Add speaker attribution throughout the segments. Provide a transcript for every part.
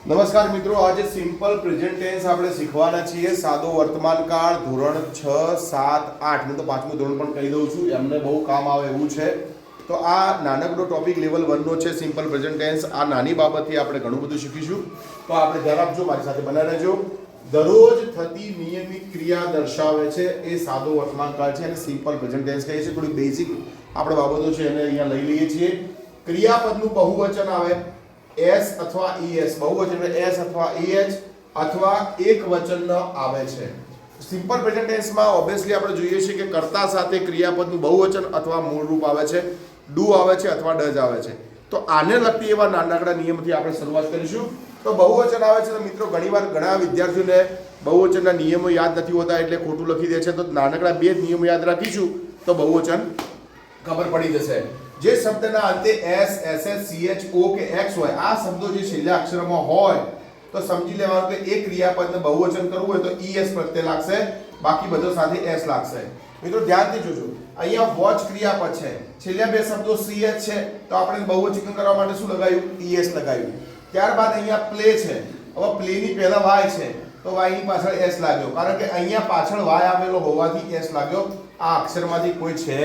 Speaker 1: નમસ્કાર મિત્રો, આજે સિમ્પલ પ્રેઝન્ટ ટેન્સ આપણે શીખવાના છીએ. સાદો વર્તમાન કાળ ધોરણ 6, 7, 8 હું તો પાંચમું ધોરણ પણ કહી દઉં છું, એમને બહુ કામ આવે એવું છે. તો આ નાનકડો ટોપિક લેવલ 1 નો છે, સિમ્પલ પ્રેઝન્ટ ટેન્સ. આ નાની બાબતથી આપણે ઘણું બધું શીખીશું. તો આપણે ધ્યાન આપજો, મારી સાથે બનાવી રહેજો. દરરોજ થતી નિયમિત ક્રિયા દર્શાવે છે એ સાદો વર્તમાન કાળ છે અને સિમ્પલ પ્રેઝન્ટ ટેન્સ કહીએ છીએ. થોડી બેઝિક આપણે બાબતો છે એને અહીંયા લઈ લઈએ છીએ. ક્રિયાપદનું બહુવચન આવે એસ અથવા ઈએસ, બહુવચન એટલે એસ અથવા ઈએચ અથવા એક વચન આવે છે. સિમ્પલ પ્રેઝન્ટ ટેન્સમાં ઓબ્વિયસલી આપણે જોઈએ છીએ કે કર્તા સાથે ક્રિયાપદનું બહુવચન અથવા મૂળ રૂપ આવે છે, ડુ આવે છે અથવા ડઝ આવે છે. તો આને લગતી એવા નાનકડા નિયમથી આપણે શરૂઆત કરીશું. તો બહુવચન આવે છે તો મિત્રો ઘણીવાર ઘણા વિદ્યાર્થીઓને બહુવચનના નિયમો યાદ નથી હોતા એટલે ખોટું લખી દે છે. તો નાનકડા બે જ નિયમો યાદ રાખીશું તો બહુવચન ખબર પડી જશે. જે શબ્દના અંતે એસ, એસએસ, સીએચ, ઓ કે એક્સ હોય, આ શબ્દો જે છેલ્લા અક્ષરમાં હોય તો સમજી લેવાનું કે એક ક્રિયાપદને બહુવચન કરવું હોય તો ઈએસ પ્રત્યય લાગશે, બાકી બધો સાથે એસ લાગશે. મિત્રો ધ્યાનથી જોજો, અહીંયા વોચ ક્રિયાપદ છે, છેલ્લા બે શબ્દો સીએચ છે તો આપણે બહુવચન કરવા માટે શું લગાવ્યું? ઈએસ લગાવ્યું. ત્યારબાદ અહીંયા પ્લે છે, હવે પ્લે ની પહેલા વાય છે તો વાય ની પાછળ એસ લાગ્યો, કારણ કે અહીંયા પાછળ વાય આવેલો હોવાથી એસ લાગ્યો. આ અક્ષરમાંથી કોઈ છે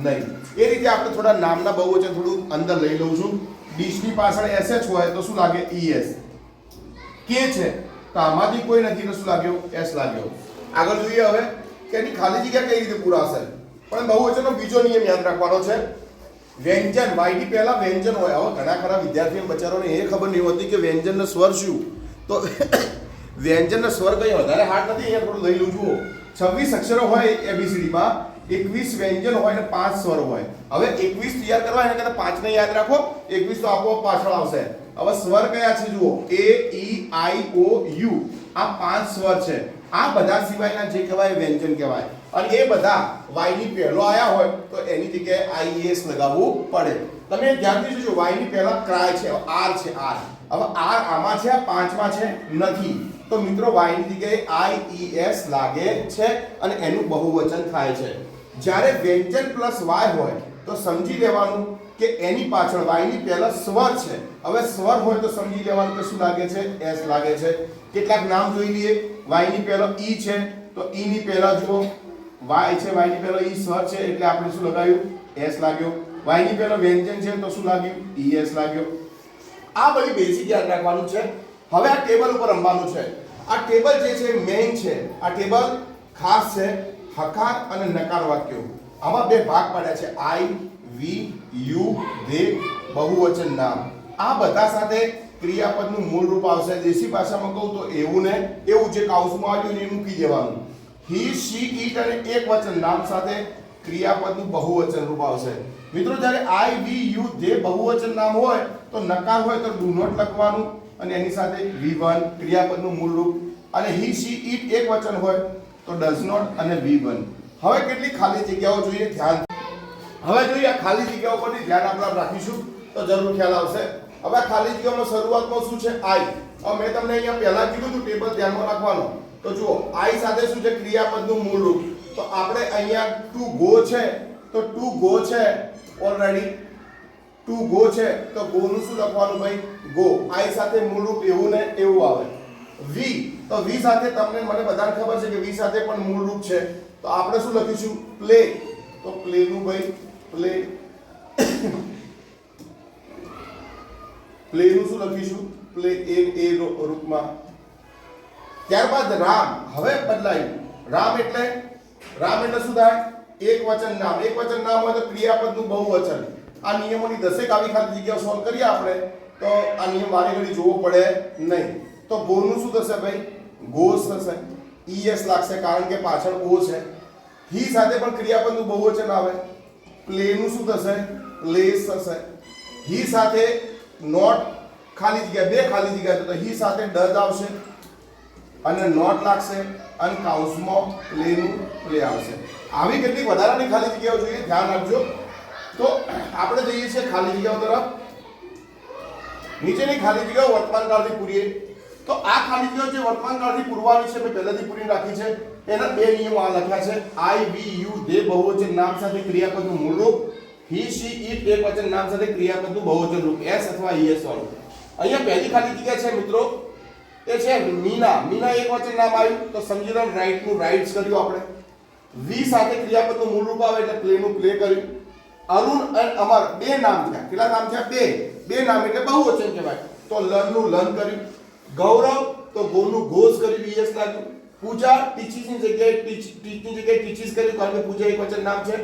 Speaker 1: નહીં. એ રીતે આપણે થોડા નામના બહુવચન થોડું અંદર લઈ લઉં છું. ડીશ ની પાછળ એસએચ હોય તો શું લાગે? ઈએસ. કે છે તો આમાંથી કોઈ નથી તો શું લાગ્યો? એસ લાગ્યો. આગળ જોઈએ હવે કે એની ખાલી જગ્યા કઈ રીતે પુરાશે. પણ બહુવચનનો બીજો નિયમ યાદ રાખવાનો છે. વ્યંજન, વાય ની પહેલા વ્યંજન હોય. હવે ઘણા ખરા વિદ્યાર્થીઓ બચારોને એ ખબર નહીં હોતી કે વ્યંજનનો સ્વર શું. તો વ્યંજનનો સ્વર કઈ વધારે હાર્ડ નથી. અહીંયા થોડું લઈ લઉં જુઓ. 26 અક્ષરો હોય એબીસીડી માં, 21 વ્યંજન હોય અને 5 સ્વર હોય. હવે 21 તૈયાર કરવા એને કરતા 5 ને યાદ રાખો, 21 તો આપોઆપ પાછળ આવશે. હવે સ્વર કયા છે જુઓ, એ, ઈ, આઈ, ઓ, યુ. આ 5 સ્વર છે. આ બધા સિવાયના જે કહેવાય વ્યંજન કહેવાય. અને એ બધા વાય ની પહેલો આયા હોય તો એની જગ્યાએ આઈએસ લગાવવું પડે. તમે ધ્યાનથી જોજો, વાય ની પહેલા ક્રાય છે, આર છે, આર. હવે આર આમાં છે, 5માં છે નથી. તો મિત્રો વાય ની જગ્યાએ આઈઈએસ લાગે છે અને એનું બહુવચન થાય છે. જ્યારે વ્યંજન પ્લસ વાય હોય તો સમજી લેવાનું કે એની પાછળ વાય ની પહેલા સ્વર છે. હવે સ્વર હોય તો સમજી લેવાનું કે શું લાગે છે? એસ લાગે છે. કેટલાક નામ જોઈ લઈએ. વાય ની પહેલા ઈ છે તો ઈ ની પહેલા જુઓ વાય છે, વાય ની પહેલા ઈ સ્વર છે એટલે આપણે શું લગાવ્યું? એસ લાગ્યો. વાય ની પહેલા વ્યંજન છે તો શું લાગ્યું? ઈએસ લાગ્યો. આ બધી બેઝિક યાદ રાખવાનું છે. હવે આ ટેબલ ઉપર રમવાનું છે. આ ટેબલ જે છે મેઇન છે. આ ટેબલ ખાસ છે. હકાર અને નકાર વાક્યો, આમાં બે ભાગ પડ્યા છે, આઈ, વી, યુ, ધે, બહુવચન નામ. આ બધા સાથે ક્રિયાપદનું મૂળ રૂપ આવશે. દેશી ભાષામાં કહું તો એવું ને એવું, જે કાઉસમાં આવ્યું ને એ મૂકી દેવાનું. હી, શી, ઈટ અને એક વચન નામ સાથે ક્રિયાપદનું બહુવચન રૂપ આવશે. મિત્રો જ્યારે આઈ, વી, યુ, ધે બહુવચન નામ હોય તો નકાર હોય તો ડુ નોટ લખવાનું અને એની સાથે V1 ક્રિયાપદનું મૂળ રૂપ, અને હી, શી, ઈટ એક વચન હોય તો ડઝ નોટ અને V1. હવે કેટલી ખાલી જગ્યાઓ જોઈએ, ધ્યાન. હવે જોઈએ આ ખાલી જગ્યાઓ પરથી ધ્યાન આપણે રાખીશું તો જરૂર ખ્યાલ આવશે. હવે આ ખાલી જગ્યામાં શરૂઆતમાં શું છે? આઈ. હવે મેં તમને અહીંયા પહેલા કીધું હતું ટેબલ ધ્યાનમાં રાખવાનો. તો જુઓ આઈ સાથે શું છે? ક્રિયાપદનું મૂળ રૂપ. તો આપણે અહીંયા ટુ ગો છે તો ટુ ગો છે ઓલરેડી. ટુ ગો છે તો ગો નું શું લખવાનું ભાઈ? ગો. આઈ સાથે મૂળ રૂપ એવું ને એવું આવે. વી, તો વી સાથે તમને મને બધાને ખબર છે કે વી સાથે પણ મૂળ રૂપ છે. તો આપણે શું લખીશું? પ્લે. તો પ્લે નું ભાઈ પ્લે. પ્લે નું શું લખીશું? પ્લે એ રૂપમાં. ત્યારબાદ રામ. હવે બદલાયું. રામ એટલે શું થાય? એક વચન નામ. એક વચન નામ હોય તો ક્રિયાપદનું બહુવચન. આ નિયમોની 10 આવી ખાલી જગ્યાઓ સોલ્વ કરીએ આપણે તો આ નિયમ વારે ઘડી જોવો પડે નહીં. તો ગો નું શું થશે ભાઈ? ગોસ થશે. ઈએસ લાગશે કારણ કે પાછળ ઓ છે. હી સાથે પણ ક્રિયાપદનું બહુવચન આવે. પ્લે નું શું થશે? પ્લેસ થશે. હી સાથે નોટ ખાલી જગ્યા, બે ખાલી જગ્યા તો હી સાથે ડઝ આવશે અને નોટ લાગશે અને કાઉન્સમાં પ્લે નું પ્લે આવશે. આવી કેટલીક વધારાની ખાલી જગ્યાઓ જોઈએ, ધ્યાન રાખજો. તો આપણે જઈએ છીએ ખાલી જગ્યાઓ તરફ. નીચેની ખાલી જગ્યાઓ વર્તમાન કાળથી પૂરીએ. તો આ ખાલી જગ્યાઓ જે વર્તમાન કાળથી પૂરવાની છે મેં પહેલાથી પૂરી રાખી છે. એના બે નિયમો આ લખ્યા છે. આઈ, વી, યુ, ધે બહુવચન નામ સાથે ક્રિયાપદનું મૂળ રૂપ. હી, શી, ઈટ એકવચન નામ સાથે ક્રિયાપદનું બહુવચન રૂપ. એસ અથવા ઈએસ વાળું. અહીંયા પહેલી ખાલી જગ્યા છે મિત્રો એ છે મીના. મીના એક વચન નામ આવ્યું તો સમજી લો રાઈટ નું રાઇટ્સ કર્યું આપણે. વી સાથે ક્રિયાપદનું મૂળ રૂપ આવે એટલે પ્લે નું પ્લે કર્યું. અરુણ અને અમર બે નામ થયા. કેટલા નામ થયા? બે નામ એટલે બહુવચન કહેવાય. તો લર્ન નું લર્ન કર્યું. ગૌરવ તો ગો નું ગોઝ કર્યું, વીએસ લાગ્યું. પૂજા ટીચીસ ની જગ્યાએ ટીચની જગ્યાએ ટીચીસ કર્યું કારણ કે પૂજા એક વચન નામ છે.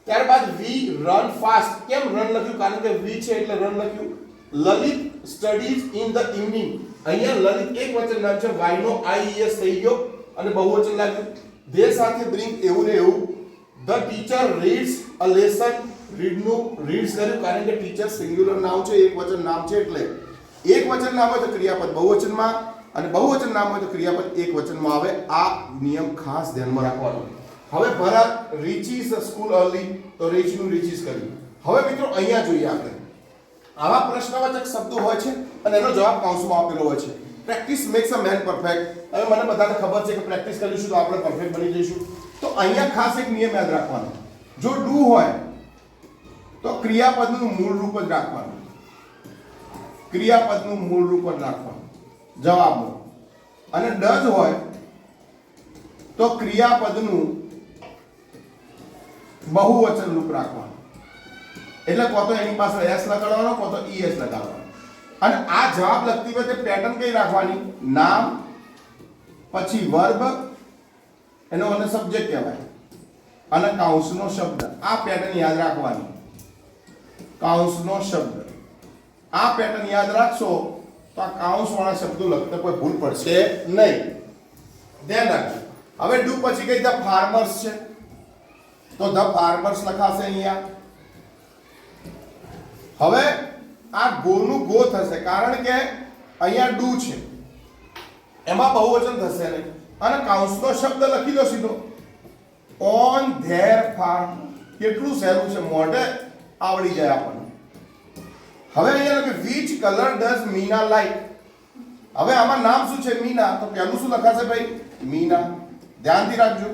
Speaker 1: ત્યારબાદ વી રન ફાસ્ટ. કેમ રન લખ્યું? કારણ કે વી છે એટલે રન લખ્યું. Lalit studies in the evening. અહીંયા લલિત એક વચન નામ છે, વાય નો આઈએસ થઈ ગયો અને બહુવચન લાગ્યું. ધે સાથે બ્રિંગ એવું ને એવું. The teacher reads a lesson. Read નું રીડ્સ કર્યું કારણ કે ટીચર સિંગ્યુલર નામ છે, એક વચન નામ છે એટલે એક વચન નામ હોય તો ક્રિયાપદ બહુવચનમાં અને બહુવચન નામ હોય તો ક્રિયાપદ એક વચનમાં આવે. આ નિયમ ખાસ ધ્યાનમાં રાખવાનો. હવે ભરત રીચીસ સ્કૂલ અર્લી તો રીચ નું રીચીસ કર્યું. હવે મિત્રો અહીંયા જોઈએ આપણે આવા પ્રશ્નવાચક શબ્દો હોય છે અને એનો જવાબ કૌંસમાં આપેલો હોય છે. પ્રેક્ટિસ મેક્સ અ મેન પરફેક્ટ. હવે મને બધાને ખબર છે કે પ્રેક્ટિસ કરીશું તો આપણે પરફેક્ટ બની જઈશું. તો અહીંયા ખાસ એક નિયમ યાદ રાખવાનો. જો ડુ હોય તો ક્રિયાપદનું મૂળ રૂપ જ રાખવાનું. ક્રિયાપદનું મૂળ રૂપ જ રાખવાનું જવાબમાં. અને ડઝ હોય તો ક્રિયાપદનું બહુવચન રૂપ રાખવાનું. એટલે કો તો એની પાસે એસ લગાડવાનો, કો તો ઈએસ લગાડવાનો. અને આ જવાબ લખતી વખતે પેટર્ન કઈ રાખવાની? નામ પછી વર્બ એનો અને સબ્જેક્ટ કહેવાય અને કાઉન્સનો શબ્દ. આ પેટર્ન યાદ રાખવાની. કાઉન્સનો શબ્દ આ પેટર્ન યાદ રાખશો તો આ કાઉન્સ વાળા શબ્દો લખતા કોઈ ભૂલ પડશે નહીં. ધ્યાન રાખજો. હવે ડુ પછી કઈ ધ ફાર્મર્સ છે તો ધ ફાર્મર્સ લખાશે અહીંયા. હવે આ ગો નું ગો થશે કારણ કે અહીંયા ડુ છે એમાં બહુવચન થશે નહીં અને કાઉન્સનો શબ્દ લખી દો સીધો. On there farm. કેટલું સહેલું છે, મોઢે આવડી જાય આપણને. હવે અહીંયા લખે which color does Meena like. હવે આમાં નામ શું છે? મીના. તો પહેલું શું લખાશે ભાઈ? મીના. ધ્યાનથી રાખજો.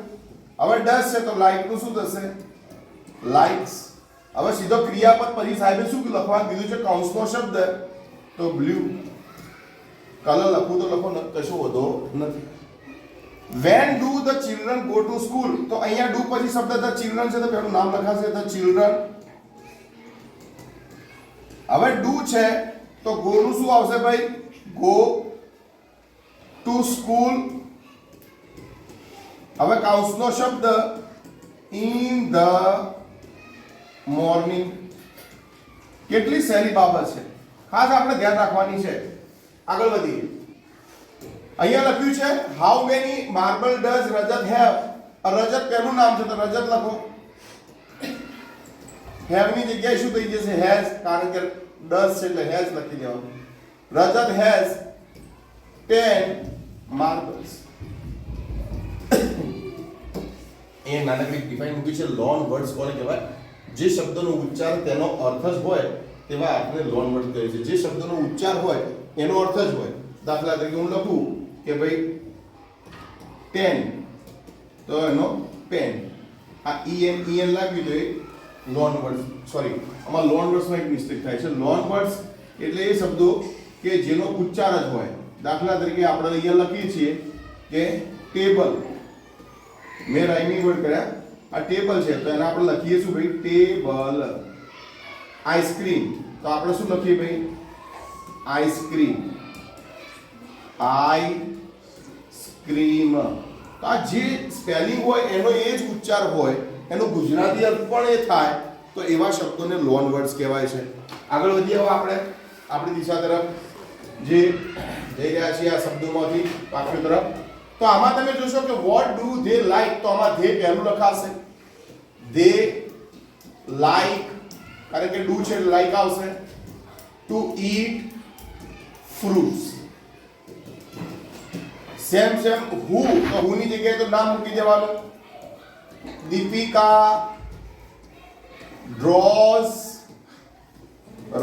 Speaker 1: હવે does છે તો like નું શું થશે? likes. હવે સીધો ક્રિયાપદ પછી સાહેબે શું લખવાનું કીધું છે? કૌંસનો શબ્દ તો બ્લુ. કલર લખવું તો લખો, કશો વધો નથી. when do the children go to school તો અહીંયા do પછી શબ્દ the children છે તો પહેલું નામ લખાશે the children. હવે do છે તો go નું શું આવશે ભાઈ? go to school. હવે કૌંસનો શબ્દ in the morning. કેટલી સહેલી બાબત છે, ખાસ આપણે ધ્યાન રાખવાની છે. આગળ વધીએ. અહીંયા લખ્યું છે how many marble does Rajat have. Rajat પહેલું નામ છે તો રજત લખો. હેવ ની જગ્યાએ શું થઈ જશે? હેઝ. કારણ કે ડઝ છે એટલે હેઝ લખી દેવાનું. રજત હેઝ 10 માર્બલ્સ. એ નાનકડી ડિફાઇન મૂકી છે. લોન વર્ડ્સ કોને કહેવાય? જે શબ્દનો ઉચ્ચાર તેનો અર્થ જ હોય તેવા અર્થને લોન વર્ડ કહે છે. જે શબ્દનો ઉચ્ચાર હોય એનો અર્થ જ હોય. દાખલા તરીકે હું લખું કે ભાઈ 10 તો એનો પેન. આ ઈએન લાગ્યું તો એ લોન વર્ડ. સોરી, આમાં લોન વર્ડ્સમાં એક મિસ્ટેક થાય છે. લોન વર્ડ્સ એટલે એ શબ્દો કે જેનો ઉચ્ચાર જ હોય. દાખલા તરીકે આપણે અહીંયા લખીએ છીએ કે ટેબલ. મેં રાઇમિંગ વર્ડ કર્યા. આ ટેબલ છે તો એને આપણે લખીએ શું ભાઈ? ટેબલ. આઈસ્ક્રીમ તો આપણે શું લખીએ ભાઈ? આઈસ્ક્રીમ. આઈસ્ક્રીમ. તો આ જે સ્પેલિંગ હોય એનો એ જ ઉચ્ચાર હોય, એનો ગુજરાતી અર્થ પણ એ થાય, તો એવા શબ્દોને લોન વર્ડ્સ કહેવાય છે. આગળ વધીએ હવે આપણે આપણી દિશા તરફ જે જઈ રહ્યા છીએ આ શબ્દોમાંથી વાક્યો તરફ. તો આમાં તમે જોશો કે વોટ ડુ ધે લાઈક. તો આમાં ધે પહેલું લખાશે. ધે લાઈક કારણ કે ડુ છે લાઈક આવશે. To eat fruits. સેમ હુ તો હુ ની જગ્યાએ તો નામ મૂકી દેવાનું. દીપિકા ડ્રોઝ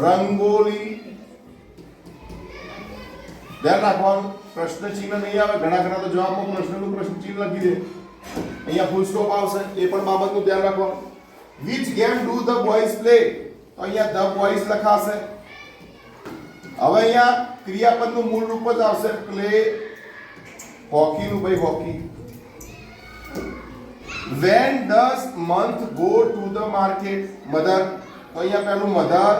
Speaker 1: રંગોલી. ધ્યાન રાખવાનું પ્રશ્ન ચિહ્ન નહીં આવે. ઘણા તો જવાબમાં પ્રશ્નનું પ્રશ્ન ચિહ્ન લખી દે. અહીંયા ફૂલ સ્ટોપ આવશે. એ પણ બાબતનું ધ્યાન રાખવાનું. which game do the boys play તો અહીંયા the boys લખાશે. હવે અહીંયા ક્રિયાપદનું મૂળ રૂપ જ આવશે પ્લે, હોકીનું ભાઈ hockey. When does month go to the market? Mother. તો અહીંયા પહેલું મધર.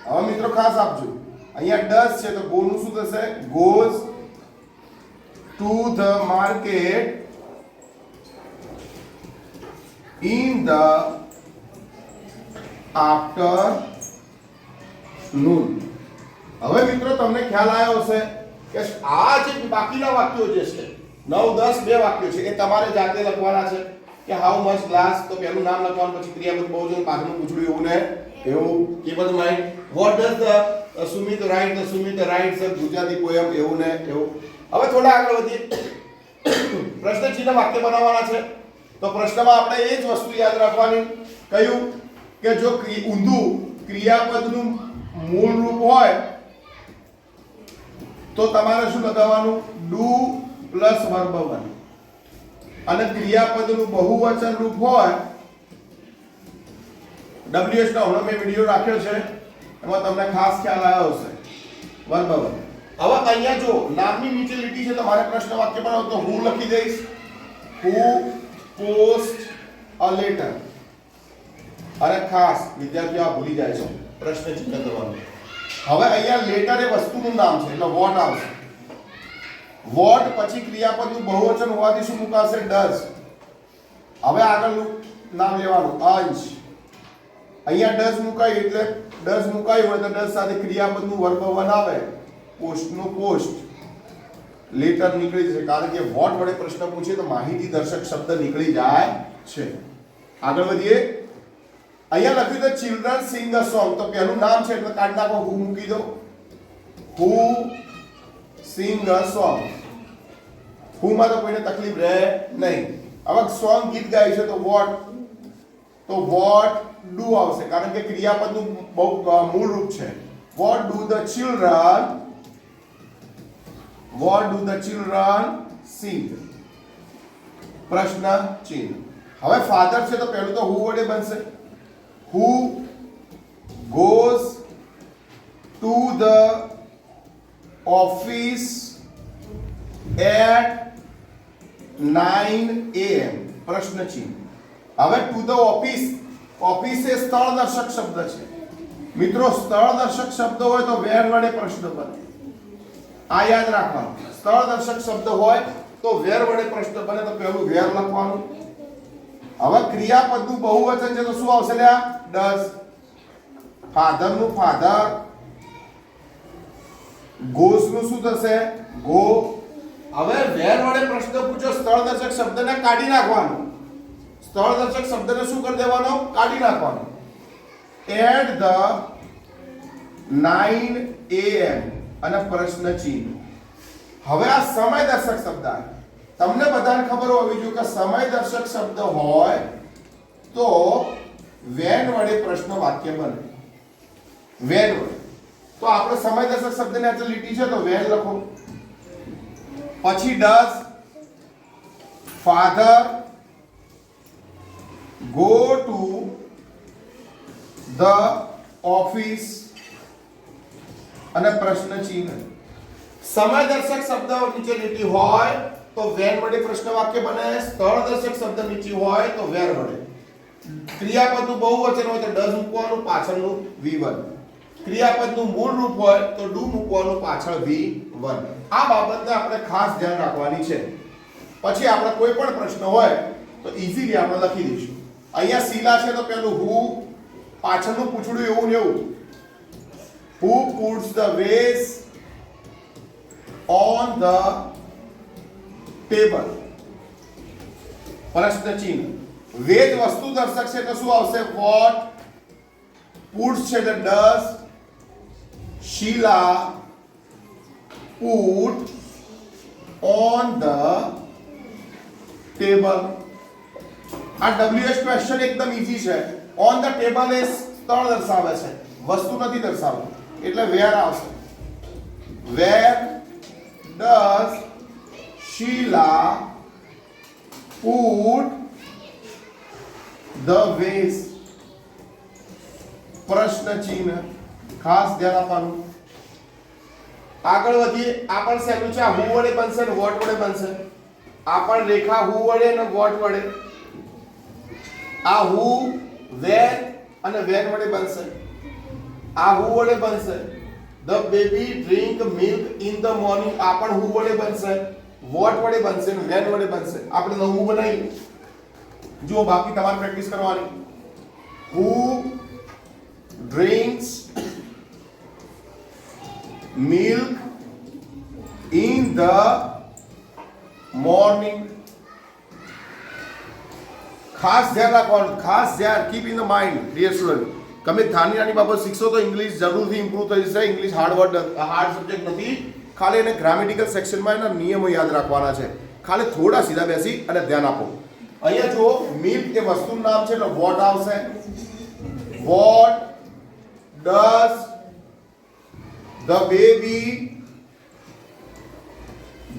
Speaker 1: હવે મિત્રો ખાસ આપજો, અહીંયા does છે તો go નું શું થશે? goes to the market in the afternoon. હવે મિત્રો તમને ખ્યાલ આવ્યો હશે કે આ જે બાકીના વાક્યો જે છે 9 10 બે વાક્યો છે એ તમારે જાતે લખવાના છે કે હાઉ મચ ગ્લાસ, તો પહેલું નામ લખવાનું, પછી ક્રિયાપદ બહુવચન, પાછળનું પૂછડું એવું ને એવું. કે બધું mind what does the Sumit write, the Sumit writes a Gujarati poem, એવું ને એવું. હવે થોડા આગળ વધીએ. પ્રશ્ન ચિહ્ન વાક્ય બનાવવાના છે. તો પ્રશ્નમાં આપણે એ જ વસ્તુ યાદ રાખવાની, કયું કે જો ઊંધું ક્રિયાપદનું મૂળ રૂપ હોય તો તમારે શું લગાવવાનું? Do plus verb 1. અને ક્રિયાપદનું બહુવચન રૂપ હોય, WH નો હમણાં મેં વિડિયો રાખ્યો છે એમાં તમને ખાસ ખ્યાલ આવ્યો હશે, વર્બ 1. હવે અહીંયા જો નામની નીચે લીટી છે તો મારે પ્રશ્ન વાક્ય બનાવો તો હું લખી દઈશ who post a letter. અને ખાસ વિદ્યાર્થીઓ આ ભૂલી જાય છે પ્રશ્ન ચિહ્ન કરવાનું. હવે અહીંયા લેટર એ વસ્તુનું નામ છે એટલે વોટ આવશે. વોટ પછી ક્રિયાપદનું બહુવચન હોવાથી શું મુકાશે? ડઝ. હવે આગળનું નામ લેવાનું અંશ. અહીંયા ડઝ મુકાય એટલે ડઝ મુકાય હોય તો ડઝ સાથે ક્રિયાપદનું વર્બ 1 આવે, પોસ્ટનું પોસ્ટ, લેટર નીકળી જશે, કારણ કે વોટ વડે પ્રશ્ન પૂછે તો માહિતી દર્શક શબ્દ નીકળી જાય છે. આગળ વધીએ. અહીંયા લખ્યું છે ચિલ્ડ્રન સિંગ અ સોંગ, તો પહેલું નામ છે એટલે કાઢી નાખો, હુ મૂકી દો. હુ સિંગ અ સોંગ. હુ માં તો કોઈને તકલીફ રહે નહીં. હવે સોંગ ગીત ગાય છે તો વોટ ડુ આવશે, કારણ કે ક્રિયાપદનું મૂળ રૂપ છે. વોટ ડુ ધ ચિલ્ડ્રન સિંગ. પ્રશ્ન ચિહ્ન. હવે ફાધર છે તો પહેલું તો હુ વડે બનશે. Who goes to the office at 9 AM? પ્રશ્ન ચિહ્ન. હવે ટુ ધ ઓફિસ, ઓફિસ એ સ્થળદર્શક શબ્દ છે મિત્રો. સ્થળદર્શક શબ્દ હોય તો વેર વડે પ્રશ્ન બને, આ યાદ રાખવાનું. સ્થળદર્શક શબ્દ હોય તો વેર વડે પ્રશ્ન બને તો પહેલું વેર લખવાનું. હવે ક્રિયાપદનું બહુવચન છે તો શું આવશે? લ્યા ડઝ. ફાધરનું ફાધર, ગોસ નું શું થશે? ગો. હવે વેર વડે પ્રશ્ન પૂછો, સ્થળદર્શક શબ્દને કાઢી નાખવાનો. સ્થળદર્શક શબ્દને શું કરી દેવાનો? કાઢી નાખવાનો. એટ ધ 9 AM અને પ્રશ્ન ચિહ્ન. હવે આ સમયદર્શક શબ્દ આવે. તમને બધાને ખબર હોવી જોઈએ કે સમયદર્શક શબ્દ હોય તો વેન વડે પ્રશ્ન વાક્ય બને. વેન વડે તો આપણે સમયદર્શક શબ્દની આ લીટી છે તો વેન લખો. પછી does father go to the office અને પ્રશ્ન ચિહ્ન. સમયદર્શક શબ્દ નીચે લીટી હોય તો વેર વડે પ્રશ્ન વાક્ય બને. સ્થળદર્શક શબ્દ નીચે હોય તો વેર વડે. ક્રિયાપદનું બહુવચન હોય તો ડઝ મૂકવાનું, પાછળનું V1. ક્રિયાપદનું મૂળ રૂપ હોય તો ડુ મૂકવાનું, પાછળ V1. આ બાબતને આપણે ખાસ ધ્યાન રાખવાની છે. પછી આપણે કોઈ પણ પ્રશ્ન હોય તો ઈઝીલી આપણે લખી દઈશું. અહીંયા શીલા છે તો પેલું હુ, પાછળનું પૂછડું એવું ને એવું. Who puts the vase on the table? પ્રશ્ન ચિહ્ન. વેદ વસ્તુ દર્શક છે તો શું આવશે? વોટ. પુટ્સ છે તો does. Sheela put on the table. આ WH ક્વેશ્ચન એકદમ ઈઝી છે. ઓન ધ ટેબલ એ સ્થળ દર્શાવે છે, વસ્તુ નથી દર્શાવતું, એટલે વેર આવશે. Where does Sheela put the vase. પ્રશ્ન ચિહ્ન ખાસ ધ્યાન આપવાનું. આગળ વધીએ. આ પણ સહેલું છે. આ હુ વડે બનશે ને વોટ વડે બનશે. આ પણ રેખા હુ વડે ને વોટ વડે. આ હુ વેન અને વેન વડે બનશે. આ હુ વડે બનશે. The baby drink milk in the morning. આ પણ હુ વડે બનશે, વોટ વડે બનશે ને વેન વડે બનશે. આપણે નવું બનાવીએ. જો બાકી તમારે પ્રેક્ટિસ કરવાની. Who drinks milk in the morning. ખાસ ધ્યાન રાખવાનું, ખાસ ધ્યાન, keep in the mind dear student. તમે નાની નાની બાબત શીખશો તો ઇંગ્લિશ જરૂરથી ઇમ્પ્રૂવ થઈ જશે. ઇંગ્લિશ હાર્ડ સબ્જેક્ટ નથી. ખાલી એને ગ્રામેટિકલ સેક્શનમાં એના નિયમો યાદ રાખવાના છે. ખાલી થોડા સીધા બેસી અને ધ્યાન આપો. અહીંયા જુઓ, મિલ્ક એ વસ્તુનું નામ છે એટલે વોટ આવશે. What does the baby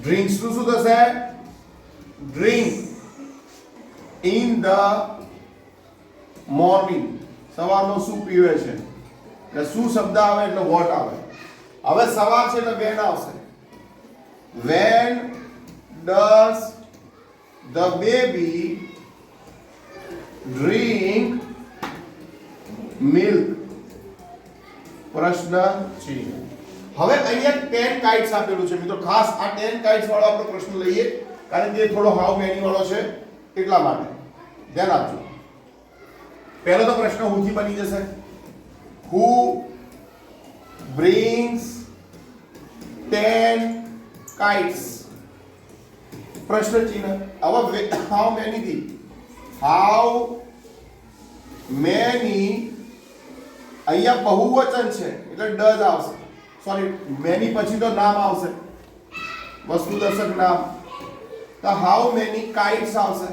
Speaker 1: drinks નું શું થશે? drink in the morning. સવારનો શું પીવે છે એટલે શું શબ્દ આવે એટલે વોટ આવે. હવે સવાર છે એટલે વેન આવશે. when does the baby drink milk? પ્રશ્ન ચિહ્ન. હવે અહીંયા 10 કાઇટ્સ આપેલું છે મિત્રો. ખાસ આ 10 કાઇટ્સ વાળો આપણે પ્રશ્ન લઈએ કારણ કે થોડો હાઉ મેની વાળો છે એટલા માટે ધ્યાન આપજો. પહેલો તો પ્રશ્ન હું થી બની જશે. who brings 10 kites? પ્રશ્ન ચિહ્ન. હવે how many થી how many અહીંયા બહુવચન છે એટલે ડઝ આવશે. સોરી, મેની પછી તો નામ આવશે, વસ્તુ દર્શક નામ. તો હાઉ મેની કાઇટ્સ આવશે.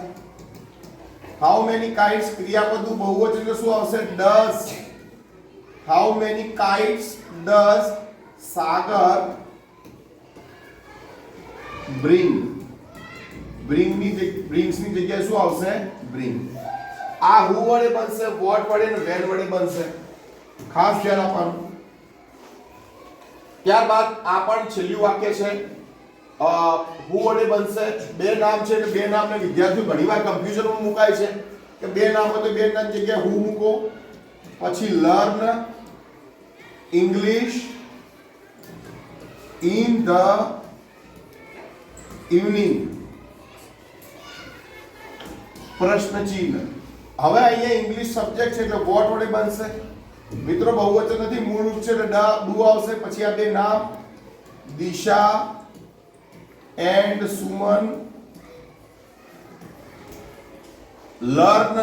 Speaker 1: હાઉ મેની કાઇટ્સ ક્રિયાપદનું બહુવચન એટલે શું આવશે? Does. How many kites does Sagar bring? Brings ની જગ્યાએ શું આવશે? બ્રિંગ. આ હુ વડે બનશે, વોટ વડે ને વેન વડે બનશે. ખાસ ધ્યાન આપવાનું. ત્યારબાદ આ પણ છેલ્લું વાક્ય છે. હુ વડે બનશે. બે નામ છે એટલે બે નામને વિદ્યાર્થીઓ ઘણીવાર કન્ફ્યુઝનમાં મુકાય છે કે બે નામ હોય તો બે નામ જગ્યાએ હુ મૂકો. પછી learn English in the evening. પ્રશ્ન ચિહ્ન. હવે અહીંયા ઇંગ્લિશ સબ્જેક્ટ છે એટલે વોટ વડે બનશે. મિત્રો બહુવચન નથી, મૂળ રૂપ છે એટલે ડુ આવશે. પછી આ બે નામ Disha and Suman. Learn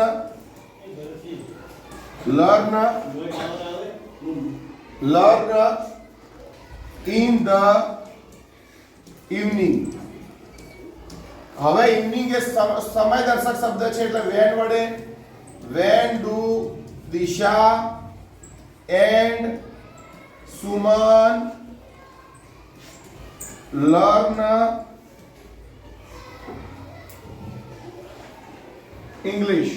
Speaker 1: in the evening. હવે ઇવનિંગ એ સમય દર્શક શબ્દ છે એટલે વેન વડે. When do Disha and Suman learn English.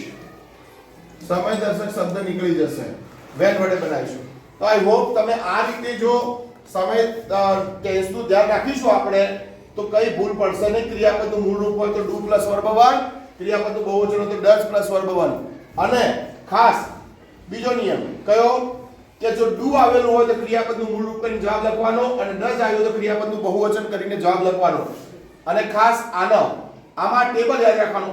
Speaker 1: સમય દર્શક શબ્દ નીકળી જશે, વેન વડે બનાવીશું. તો આઈ હોપ તમે આ રીતે જો સમય ટેન્સનું ધ્યાન રાખીશું આપણે તો કઈ ભૂલ પડશે નહીં. ક્રિયાપદનું મૂળ રૂપ હોય તો ડુ પ્લસ વર્બ 1, ક્રિયાપદનું બહુવચન હોય તો ડઝ પ્લસ વર્બ 1. અને ખાસ બીજો નિયમ કયો કે જો ડુ આવેલું હોય તો ક્રિયાપદનું મૂળ રૂપ કરીને જવાબ લખવાનો અને ડઝ આવ્યો તો ક્રિયાપદનું બહુવચન કરીને જવાબ લખવાનો. અને ખાસ આમાં ટેબલ યાદ રાખવાનું.